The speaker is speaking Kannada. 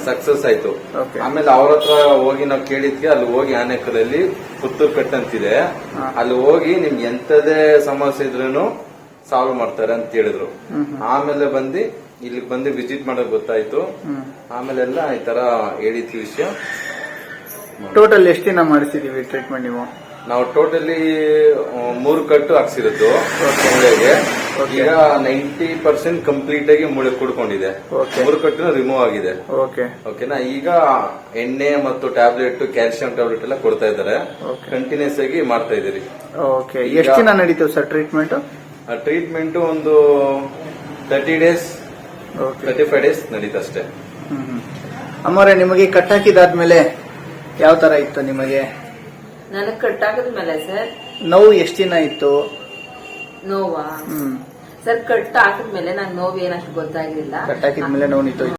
ಸಕ್ಸಸ್ ಆಯ್ತು. ಆಮೇಲೆ ಅವ್ರ ಹತ್ರ ಹೋಗಿ ನಾವು ಕೇಳಿದ್ಕೆ ಅಲ್ಲಿ ಹೋಗಿ ಆನೇಕಲಲ್ಲಿ ಪುತ್ತೂರ್ ಕಟ್ ಅಂತಿದೆ, ಅಲ್ಲಿ ಹೋಗಿ ನಿಮ್ಗೆ ಎಂತದೇ ಸಮಸ್ಯೆ ಇದ್ರೂ ಸಾಲ್ವ್ ಮಾಡ್ತಾರೆ ಅಂತ ಹೇಳಿದ್ರು. ಆಮೇಲೆ ಇಲ್ಲಿಗೆ ಬಂದು ವಿಸಿಟ್ ಮಾಡೋದು ಗೊತ್ತಾಯ್ತು. ಆಮೇಲೆಲ್ಲ ಈ ತರ ಹೇಳಿದ್ವಿ ವಿಷಯ. ಟೋಟಲ್ ಎಷ್ಟು ದಿನ ಮಾಡಿಸಿದೀವಿ ಟ್ರೀಟ್ಮೆಂಟ್ ನೀವು? ನಾವು ಟೋಟಲಿ 3 ಕಟ್ಟು ಹಾಕ್ಸಿರೋದು ಮೂಳೆಗೆ. ಈಗ 90% ಕಂಪ್ಲೀಟ್ ಆಗಿ ಮೂಳೆ ಕೂಡ್ಕೊಂಡಿದೆ. 3 ಕಟ್ಟು ರಿಮೂವ್ ಆಗಿದೆ. ಓಕೆನಾ? ಈಗ ಎಣ್ಣೆ ಮತ್ತು ಟ್ಯಾಬ್ಲೆಟ್, ಕ್ಯಾಲ್ಸಿಯಂ ಟ್ಯಾಬ್ಲೆಟ್ ಎಲ್ಲ ಕೊಡ್ತಾ ಇದ್ದಾರೆ. ಕಂಟಿನ್ಯೂಸ್ ಆಗಿ ಮಾಡ್ತಾ ಇದೀರಿ. ಎಷ್ಟು ದಿನ ನಡೀತು ಸರ್ ಟ್ರೀಟ್ಮೆಂಟ್? ಟ್ರೀಟ್ಮೆಂಟ್ ಒಂದು 30 days 35 days ನಡೀತಷ್ಟೇ. ಅಮ್ಮರೇ, ನಿಮಗೆ ಕಟ್ಟಾಕಿದಾದ್ಮೇಲೆ ಯಾವ ತರ ಇತ್ತು ನಿಮಗೆ? ನನಗೆ ಕಟ್ಟಾಕಿದ್ಮೇಲೆ ಸರ್ ನೋವು ಎಷ್ಟು ದಿನ ಇತ್ತು? ನೋವಾ ಸರ್, ಕಟ್ ಹಾಕಿದ್ಮೇಲೆ ನಂಗೆ ನೋವು ಏನಷ್ಟು ಗೊತ್ತಾಗಿಲ್ಲ. ಕಟ್ಟಾಕಿದ್ಮೇಲೆ ನೋವು ನಿಂತು